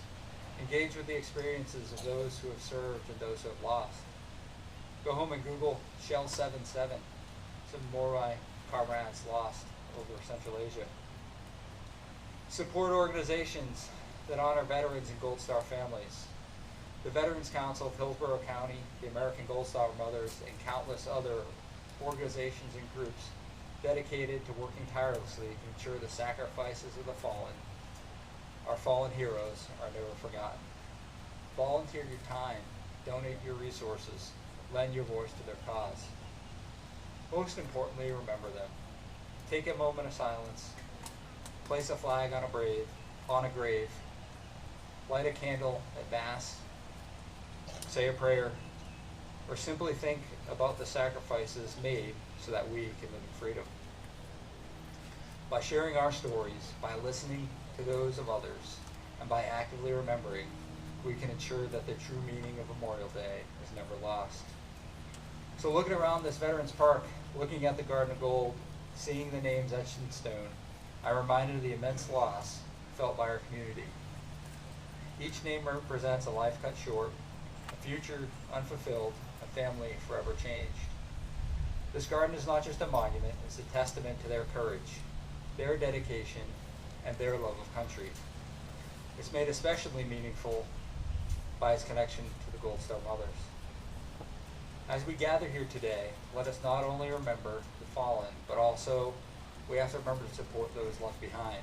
Engage with the experiences of those who have served and those who have lost. Go home and Google Shell 77, some more of my comrades lost over Central Asia. Support organizations that honor veterans and Gold Star families. The Veterans Council of Hillsborough County, the American Gold Star Mothers, and countless other organizations and groups dedicated to working tirelessly to ensure the sacrifices of the fallen, our fallen heroes, are never forgotten. Volunteer your time, donate your resources, lend your voice to their cause. Most importantly, remember them. Take a moment of silence, place a flag on a grave, light a candle at Mass, say a prayer, or simply think about the sacrifices made so that we can live in freedom. By sharing our stories, by listening to those of others, and by actively remembering, we can ensure that the true meaning of Memorial Day is never lost. So looking around this Veterans Park, looking at the Garden of Gold, seeing the names etched in stone, I'm reminded of the immense loss felt by our community. Each name represents a life cut short, a future unfulfilled, a family forever changed. This garden is not just a monument, it's a testament to their courage, their dedication, and their love of country. It's made especially meaningful by its connection to the Gold Star Mothers. As we gather here today, let us not only remember the fallen, but also we have to remember to support those left behind.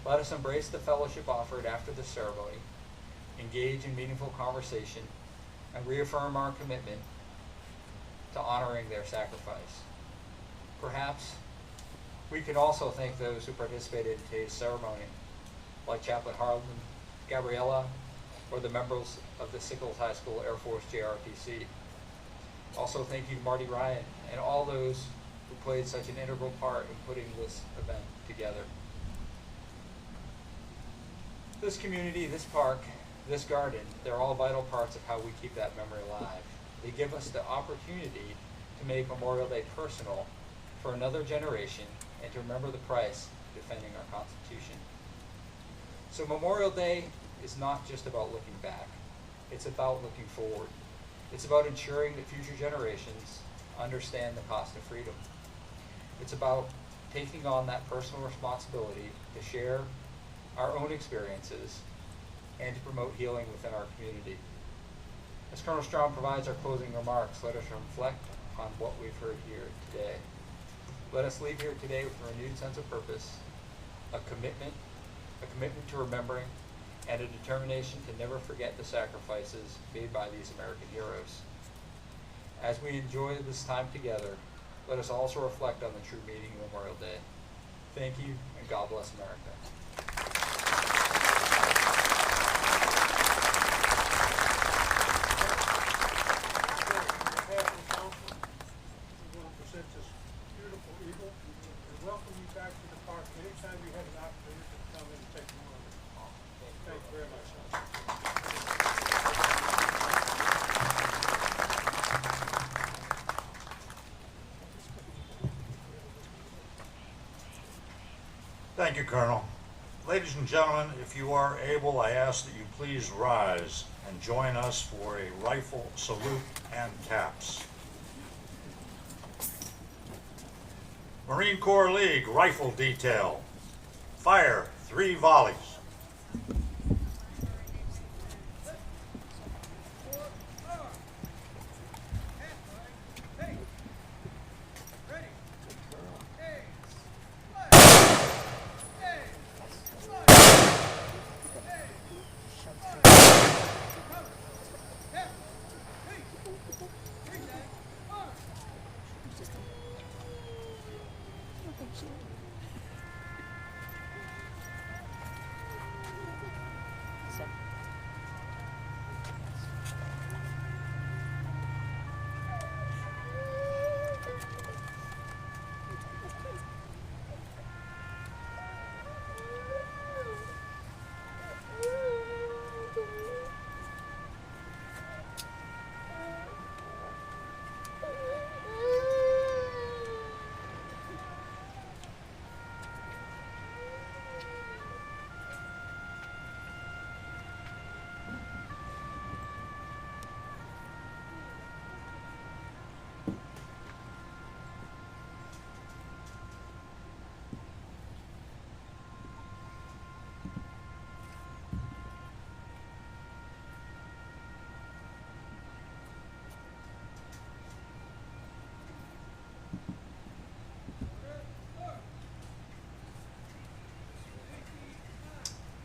Let us embrace the fellowship offered after the ceremony, engage in meaningful conversation, and reaffirm our commitment to honoring their sacrifice. Perhaps we can also thank those who participated in today's ceremony, like Chaplain Harlan, Gabriella, or the members of the Sickles High School Air Force JROTC. Also thank you to Marty Ryan and all those who played such an integral part in putting this event together. This community, this park, this garden, they're all vital parts of how we keep that memory alive. They give us the opportunity to make Memorial Day personal for another generation and to remember the price of defending our Constitution. So Memorial Day is not just about looking back, it's about looking forward. It's about ensuring that future generations understand the cost of freedom. It's about taking on that personal responsibility to share our own experiences and to promote healing within our community. As Colonel Strom provides our closing remarks, let us reflect on what we've heard here today. Let us leave here today with a renewed sense of purpose, a commitment to remembering, and a determination to never forget the sacrifices made by these American heroes. As we enjoy this time together, let us also reflect on the true meaning of Memorial Day. Thank you, and God bless America. Welcome you back to the park anytime you have an opportunity to come in and take a look. Thank you very much. Thank you, Colonel. Ladies and gentlemen, if you are able, I ask that you please rise and join us for a rifle salute and taps. Marine Corps League Rifle Detail. Fire 3 volleys.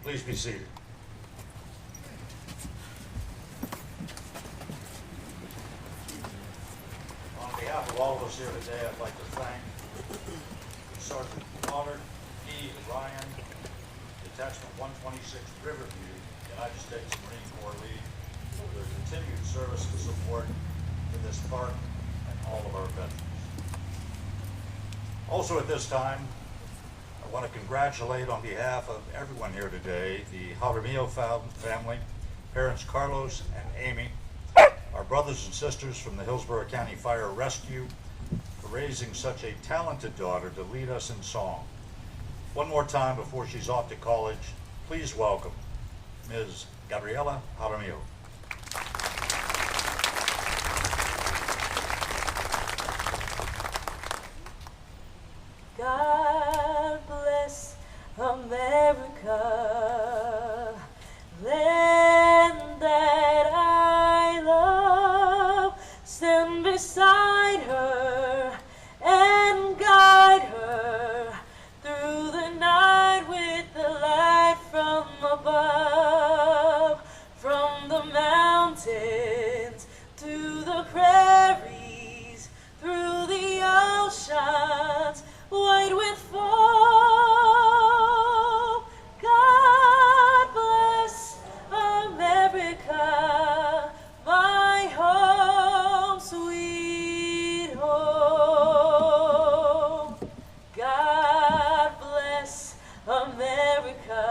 Please be seated. On behalf of all of us here today, I'd like to thank Sergeant Pollard, E. Ryan, Detachment 126 Riverview, United States Marine Corps League, for their continued service and support to this park and all of our veterans. Also at this time, I want to congratulate on behalf of everyone here today, the Jaramillo family, parents Carlos and Amy, our brothers and sisters from the Hillsborough County Fire Rescue, for raising such a talented daughter to lead us in song. One more time before she's off to college, please welcome Ms. Gabriela Jaramillo. God bless America, land that I love. Stand beside her and guide her through the night with the light from above. From the mountains to the prairies, through the oceans, white with foam. God bless America, my home, sweet home. God bless America,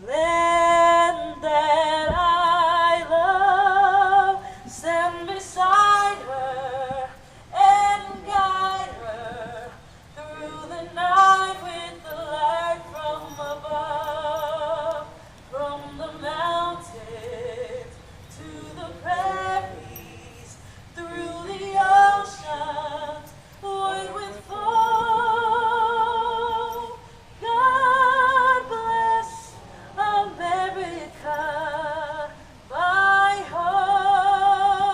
land that I love. Stand beside her and guide her through the night with the light from above. From the mountains to the prairies, through the oceans, white with foam. God bless America, my home,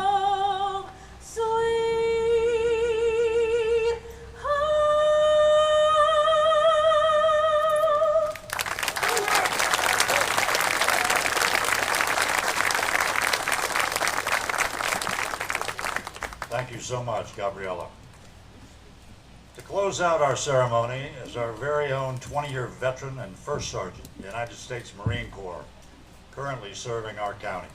sweet home. Thank you so much, Gabriela. To close out our ceremony is our very own 20-year veteran and First Sergeant, United States Marine Corps, currently serving our county.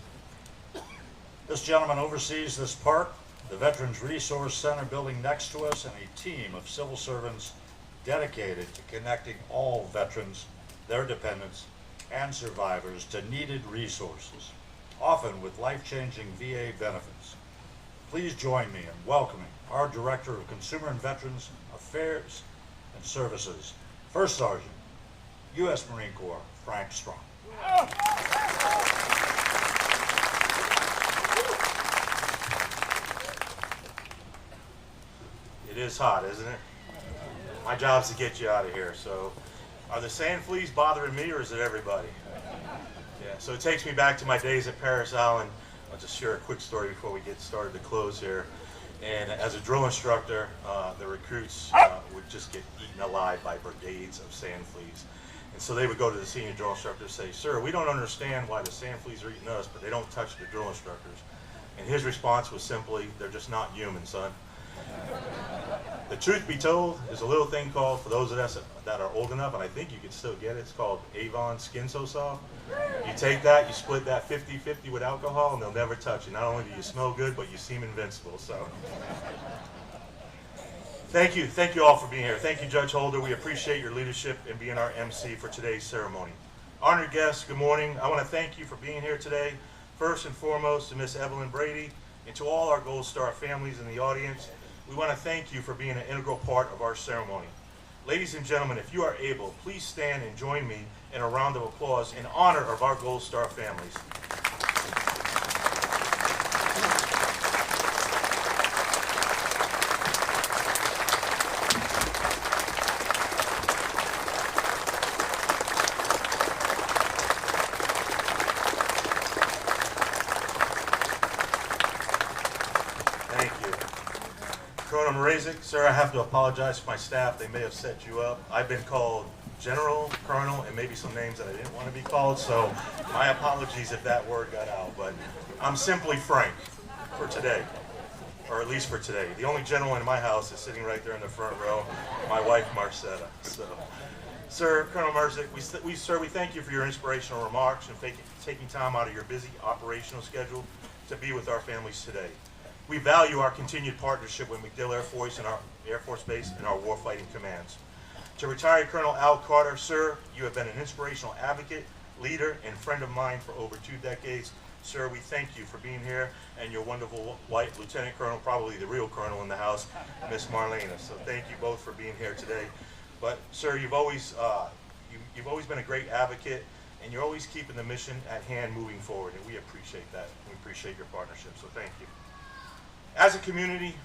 This gentleman oversees this park, the Veterans Resource Center building next to us, and a team of civil servants dedicated to connecting all veterans, their dependents, and survivors to needed resources, often with life-changing VA benefits. Please join me in welcoming our Director of Consumer and Veterans Affairs and Services, First Sergeant, U.S. Marine Corps, Frank Strong. It is hot, isn't it? My job's to get you out of here. So, are the sand fleas bothering me, or is it everybody? Yeah. So it takes me back to my days at Paris Island. I'll just share a quick story before we get started to close here. And as a drill instructor, the recruits would just get eaten alive by brigades of sand fleas. And so they would go to the senior drill instructor and say, "Sir, we don't understand why the sand fleas are eating us, but they don't touch the drill instructors." And his response was simply, "They're just not human, son." The truth be told, there's a little thing called, for those of us that are old enough, and I think you can still get it, it's called Avon Skin So Soft. You take that, you split that 50-50 with alcohol, and they'll never touch you. Not only do you smell good, but you seem invincible. So, thank you all for being here. Thank you, Judge Holder. We appreciate your leadership and being our MC for today's ceremony. Honored guests, good morning. I want to thank you for being here today. First and foremost, to Miss Evelyn Brady, and to all our Gold Star families in the audience, we want to thank you for being an integral part of our ceremony. Ladies and gentlemen, if you are able, please stand and join me in a round of applause in honor of our Gold Star families. Sir, I have to apologize for my staff. They may have set you up. I've been called General, Colonel, and maybe some names that I didn't want to be called, so my apologies if that word got out. But I'm simply Frank for today, or at least for today. The only general in my house is sitting right there in the front row, my wife, Marcetta. So, Sir, Colonel Merzick, we thank you for your inspirational remarks and taking time out of your busy operational schedule to be with our families today. We value our continued partnership with MacDill Air Force and our Air Force Base and our warfighting commands. To retired Colonel Al Carter, sir, you have been an inspirational advocate, leader, and friend of mine for over 2 decades. Sir, we thank you for being here, and your wonderful white Lieutenant Colonel, probably the real Colonel in the house, Miss Marlena. So thank you both for being here today. But sir, you've always been a great advocate, and you're always keeping the mission at hand moving forward, and we appreciate that. We appreciate your partnership, so thank you. As a community,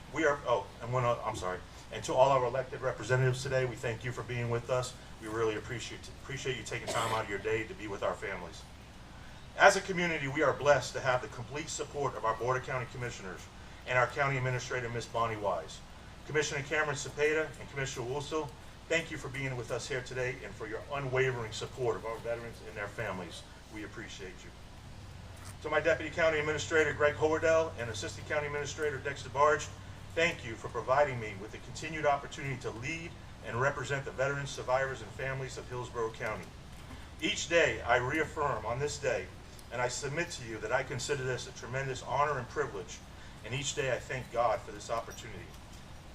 and to all our elected representatives today, we thank you for being with us. We really appreciate you taking time out of your day to be with our families. As a community, we are blessed to have the complete support of our Board of County Commissioners and our County Administrator, Ms. Bonnie Wise. Commissioner Cameron Cepeda and Commissioner Wilson, thank you for being with us here today and for your unwavering support of our veterans and their families. We appreciate you. To my Deputy County Administrator, Greg Howardell, and Assistant County Administrator, Dexter Barge, thank you for providing me with the continued opportunity to lead and represent the veterans, survivors, and families of Hillsborough County. Each day, I reaffirm on this day, and I submit to you that I consider this a tremendous honor and privilege, and each day I thank God for this opportunity.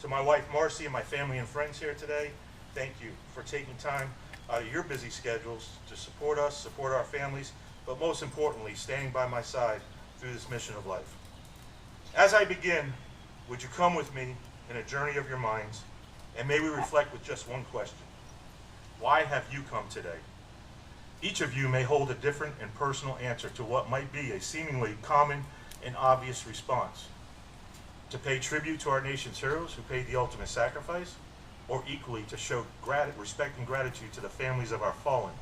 To my wife, Marcy, and my family and friends here today, thank you for taking time out of your busy schedules to support us, support our families, but most importantly, standing by my side through this mission of life. As I begin, would you come with me in a journey of your minds, and may we reflect with just one question. Why have you come today? Each of you may hold a different and personal answer to what might be a seemingly common and obvious response. To pay tribute to our nation's heroes who paid the ultimate sacrifice, or equally to show respect and gratitude to the families of our fallen.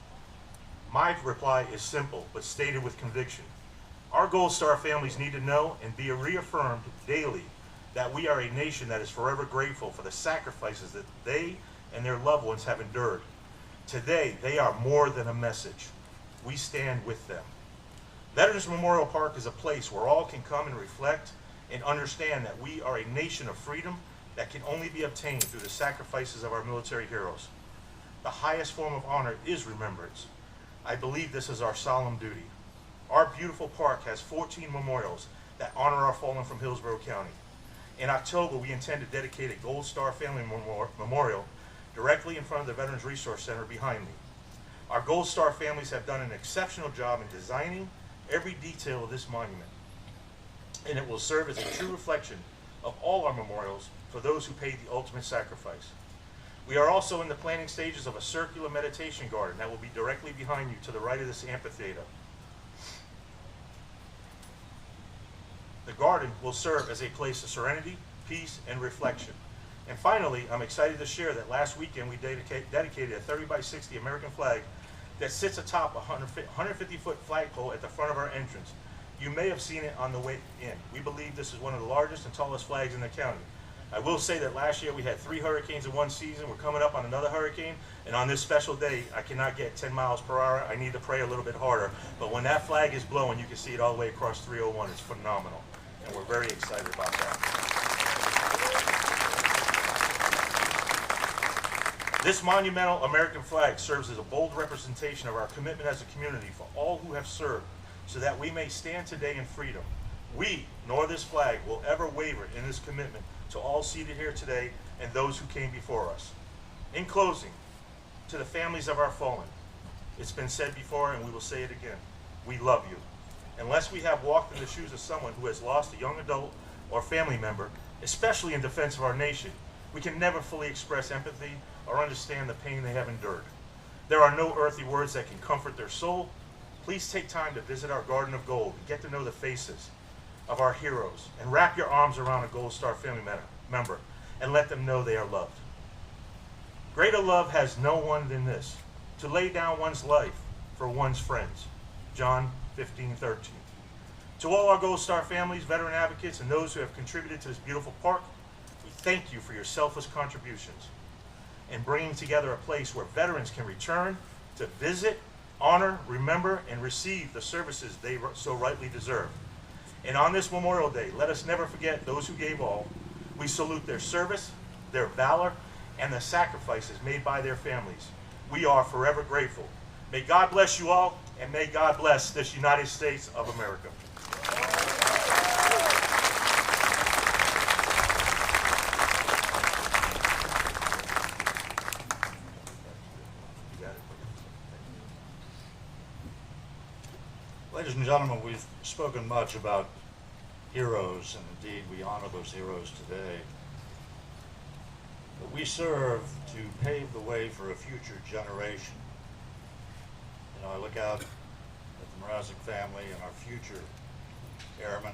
My reply is simple, but stated with conviction. Our Gold Star families need to know and be reaffirmed daily that we are a nation that is forever grateful for the sacrifices that they and their loved ones have endured. Today, they are more than a message. We stand with them. Veterans Memorial Park is a place where all can come and reflect and understand that we are a nation of freedom that can only be obtained through the sacrifices of our military heroes. The highest form of honor is remembrance. I believe this is our solemn duty. Our beautiful park has 14 memorials that honor our fallen from Hillsborough County. In October, we intend to dedicate a Gold Star Family Memorial directly in front of the Veterans Resource Center behind me. Our Gold Star families have done an exceptional job in designing every detail of this monument, and it will serve as a true reflection of all our memorials for those who paid the ultimate sacrifice. We are also in the planning stages of a circular meditation garden that will be directly behind you to the right of this amphitheater. The garden will serve as a place of serenity, peace, and reflection. And finally, I'm excited to share that last weekend we dedicated a 30 by 60 American flag that sits atop a 150-foot flagpole at the front of our entrance. You may have seen it on the way in. We believe this is one of the largest and tallest flags in the county. I will say that last year we had 3 hurricanes in one season. We're coming up on another hurricane, and on this special day, I cannot get 10 miles per hour. I need to pray a little bit harder. But when that flag is blowing, you can see it all the way across 301. It's phenomenal, and we're very excited about that. This monumental American flag serves as a bold representation of our commitment as a community for all who have served, so that we may stand today in freedom. We, nor this flag, will ever waver in this commitment to all seated here today and those who came before us. In closing, to the families of our fallen, it's been said before and we will say it again, we love you. Unless we have walked in the shoes of someone who has lost a young adult or family member, especially in defense of our nation, we can never fully express empathy or understand the pain they have endured. There are no earthly words that can comfort their soul. Please take time to visit our Garden of Gold and get to know the faces of our heroes, and wrap your arms around a Gold Star family member and let them know they are loved. Greater love has no one than this, to lay down one's life for one's friends. John 15:13. To all our Gold Star families, veteran advocates, and those who have contributed to this beautiful park, we thank you for your selfless contributions in bringing together a place where veterans can return to visit, honor, remember, and receive the services they so rightly deserve. And on this Memorial Day, let us never forget those who gave all. We salute their service, their valor, and the sacrifices made by their families. We are forever grateful. May God bless you all, and may God bless this United States of America. Ladies and gentlemen, we've spoken much about heroes, and indeed we honor those heroes today. But we serve to pave the way for a future generation. You know, I look out at the Mrazek family and our future airmen.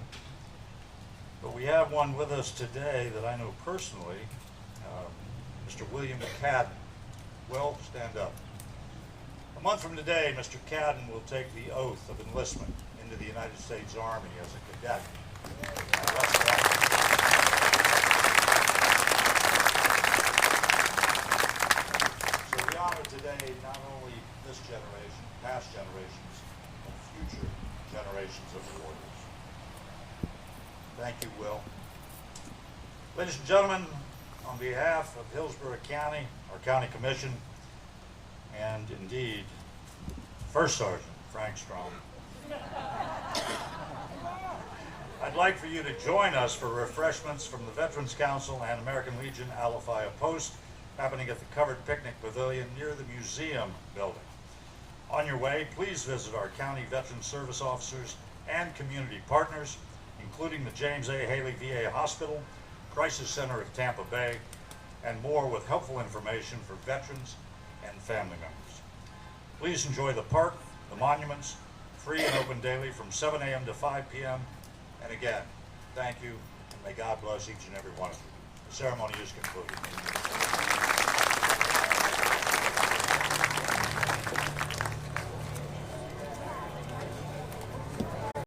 But we have one with us today that I know personally, Mr. William McCadden. Will, stand up. A month from today, Mr. Cadden will take the oath of enlistment into the United States Army as a cadet. So we honor today not only this generation, past generations, but future generations of warriors. Thank you, Will. Ladies and gentlemen, on behalf of Hillsborough County, our county commission, and indeed, First Sergeant Frank Strom, I'd like for you to join us for refreshments from the Veterans Council and American Legion Alafaya Post, happening at the Covered Picnic Pavilion near the museum building. On your way, please visit our county veteran service officers and community partners, including the James A. Haley VA Hospital, Crisis Center of Tampa Bay, and more with helpful information for veterans and family members. Please enjoy the park, the monuments, free and open daily from 7 a.m. to 5 p.m. And again, thank you, and may God bless each and every one of you. The ceremony is concluded.